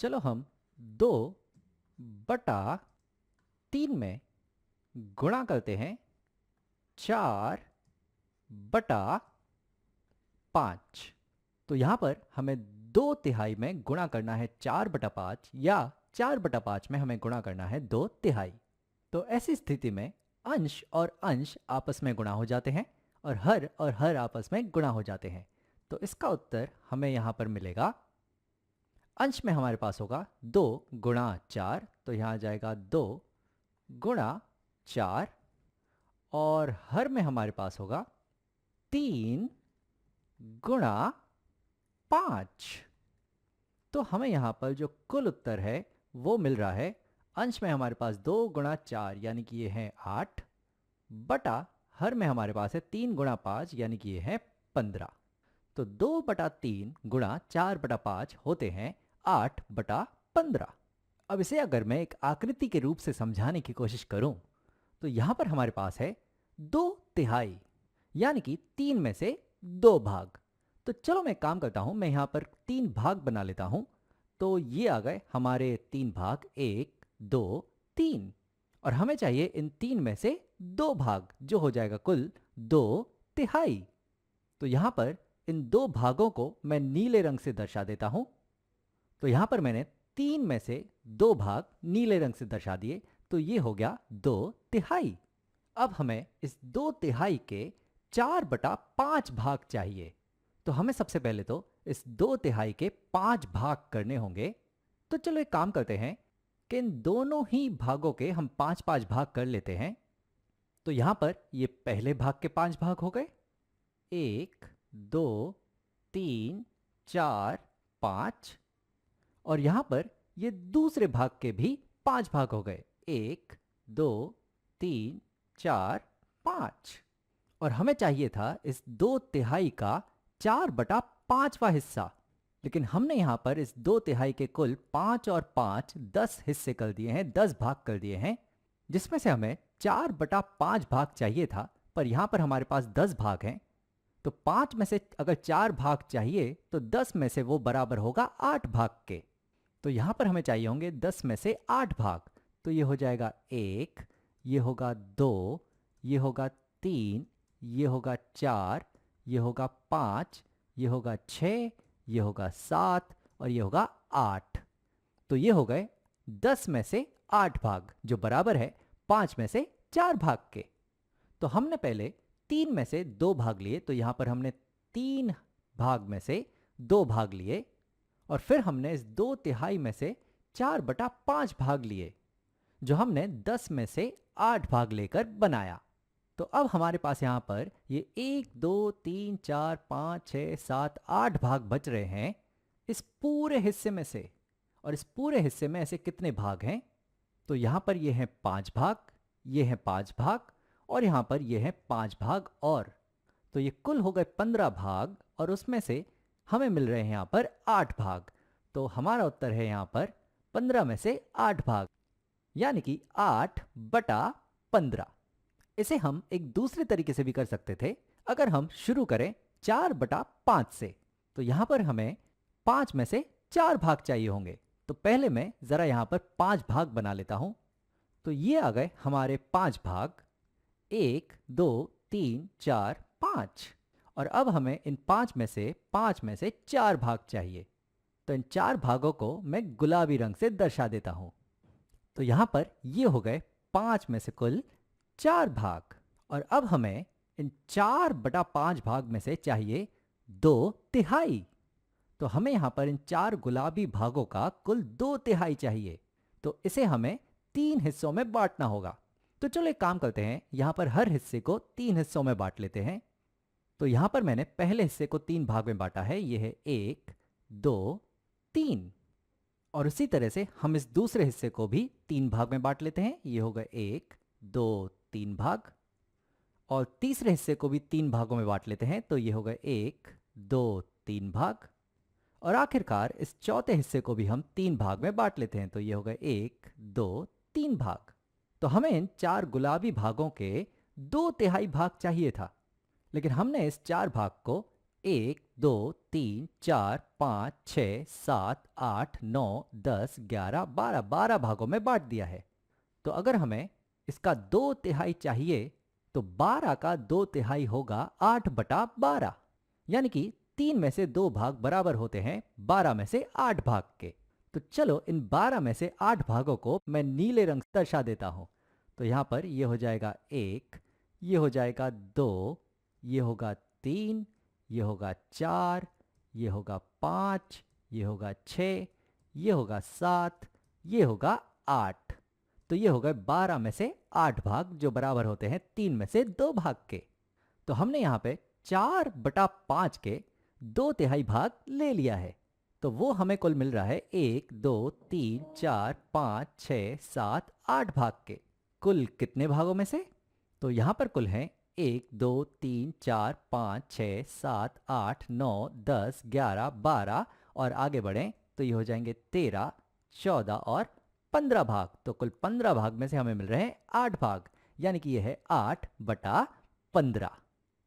चलो हम 2/3 में गुणा करते हैं 4/5। तो यहाँ पर हमें 2/3 में गुणा करना है 4/5 या 4/5 में हमें गुणा करना है 2/3। तो ऐसी स्थिति में अंश और अंश आपस में गुणा हो जाते हैं और हर आपस में गुणा हो जाते हैं। तो इसका उत्तर हमें यहाँ पर मिलेगा, अंश में हमारे पास होगा 2 गुणा 4, तो यहाँ आ जाएगा 2 गुणा 4, और हर में हमारे पास होगा 3 गुणा 5। तो हमें यहाँ पर जो कुल उत्तर है वो मिल रहा है, अंश में हमारे पास 2 गुणा 4 यानी कि ये है 8, बटा हर में हमारे पास है 3 गुणा 5 यानी कि ये है 15। तो 2/3 गुणा 4/5 होते हैं 8/15। अब इसे अगर मैं एक आकृति के रूप से समझाने की कोशिश करूं तो यहां पर हमारे पास है 2/3 यानी कि 3 में से 2 भाग। तो चलो मैं काम करता हूं, मैं यहां पर 3 भाग बना लेता हूं। तो ये आ गए हमारे 3 भाग, 1 2 3, और हमें चाहिए इन 3 में से 2 भाग, जो हो जाएगा कुल 2/3। तो यहां पर इन 2 भागों को मैं नीले रंग से दर्शा देता हूं। तो यहां पर मैंने 3 में से 2 भाग नीले रंग से दर्शा दिए, तो ये हो गया 2/3। अब हमें इस 2/3 के 4/5 भाग चाहिए। तो हमें सबसे पहले तो इस 2/3 के 5 भाग करने होंगे। तो चलो एक काम करते हैं कि इन दोनों ही भागों के हम 5-5 भाग कर लेते हैं। तो यहां पर ये पहले भाग के 5 भाग हो गए, 1 2 3 4 5, और यहां पर ये दूसरे भाग के भी 5 भाग हो गए, 1 2 3 4 5। और हमें चाहिए था इस 2/3 का 4/5वां हिस्सा, लेकिन हमने यहां पर इस 2/3 के कुल 5 और 5 10 हिस्से कर दिए हैं, 10 भाग कर दिए हैं, जिसमें से हमें 4/5 भाग चाहिए था, पर यहां पर हमारे पास 10 भाग हैं। तो 5 में से अगर 4 भाग चाहिए तो 10 में से वो बराबर होगा 8 भाग के। तो यहां पर हमें चाहिए होंगे 10 में से 8 भाग। तो ये हो जाएगा 1, ये होगा 2, ये होगा 3, ये होगा 4, ये होगा 5, ये होगा 6, ये होगा 7 और ये होगा 8। तो ये हो गए 10 में से 8 भाग, जो बराबर है 5 में से 4 भाग के। तो हमने पहले 3 में से 2 भाग लिए, तो यहां पर हमने 3 भाग में से 2 भाग लिए, और फिर हमने इस 2/3 में से 4/5 भाग लिए, जो हमने 10 में से 8 भाग लेकर बनाया। तो अब हमारे पास यहाँ पर ये 1 2 3 4 5 6 7 8 भाग बच रहे हैं इस पूरे हिस्से में से। और इस पूरे हिस्से में ऐसे कितने भाग हैं? तो यहाँ पर ये हैं 5 भाग, ये हैं 5 भाग, और यहाँ पर ये हैं 5 भाग और। तो ये कुल हो गए 15 भाग, और उसमें से हमें मिल रहे हैं यहाँ पर 8 भाग। तो हमारा उत्तर है यहाँ पर 15 में से 8 भाग, यानी कि 8/15। इसे हम एक दूसरे तरीके से भी कर सकते थे। अगर हम शुरू करें 4/5 से, तो यहां पर हमें 5 में से 4 भाग चाहिए होंगे। तो पहले मैं जरा यहां पर 5 भाग बना लेता हूं। तो ये आ गए हमारे 5 भाग, 1 2 3 4 5। और अब हमें इन 5 में से 4 भाग चाहिए। तो इन 4 भागों को मैं गुलाबी रंग से दर्शा देता हूं। तो यहां पर ये हो गए 5 में से कुल 4 भाग, और अब हमें इन 4/5 भाग में से चाहिए 2/3। तो हमें यहां पर इन 4 गुलाबी भागों का कुल 2/3 चाहिए। तो इसे हमें 3 हिस्सों में बांटना होगा। तो चलो एक काम करते हैं, यहां पर हर हिस्से को 3 हिस्सों में बांट लेते हैं। तो यहां पर मैंने पहले हिस्से को 3 भाग में बांटा है, यह है 1 2 3। और उसी तरह से हम इस दूसरे हिस्से को भी 3 भाग में बांट लेते हैं, ये होगा 1 2 3 भाग। और तीसरे हिस्से को भी 3 भागों में बांट लेते हैं, तो ये होगा 1 2 3 भाग। और आखिरकार इस चौथे हिस्से को भी हम 3 भाग में बांट लेते हैं, तो ये होगा 1 2 3 भाग। तो हमें इन 4 गुलाबी भागों के 2/3 भाग चाहिए था, लेकिन हमने इस 4 भाग को 1 दो, तीन, चार, 5, 6, 7, 8, 9, 10, 11, 12 12 भागों में बांट दिया है। तो अगर हमें इसका 2/3 चाहिए तो 12 का 2/3 होगा 8/12, यानी कि 3 में से 2 भाग बराबर होते हैं 12 में से 8 भाग के। तो चलो इन 12 में से 8 भागों को मैं नीले रंग से दर्शा देता हूं। तो यहां पर ये हो जाएगा 1, ये हो जाएगा 2, ये होगा 3, ये होगा 4, ये होगा 5, ये होगा 6, ये होगा 7, ये होगा 8। तो ये हो गए 12 में से 8 भाग जो बराबर होते हैं 3 में से 2 भाग के। तो हमने यहाँ पे 4/5 के 2/3 भाग ले लिया है। तो वो हमें कुल मिल रहा है 1, 2, 3, 4, 5, 6, 7, 8 भाग के। कुल कितने भागों में से? तो यहाँ पर कुल हैं 1, 2, 3, 4, 5, 6, 7, 8, 9, 10, 11, 12 और आगे बढ़ें तो ये हो जाएंगे 13, 14 और 15 भाग। तो कुल 15 भाग में से हमें मिल रहे हैं 8 भाग, यानी कि यह है 8/15।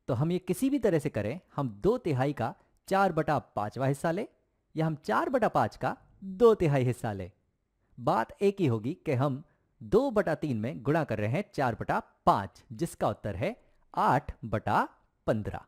तो हम ये किसी भी तरह से करें, हम 2/3 का 4/5वां हिस्सा ले या हम 4/5 का 2/3 हिस्सा ले, बात एक ही होगी कि हम 2/3 में गुणा कर रहे हैं 4/5, जिसका उत्तर है 8/15।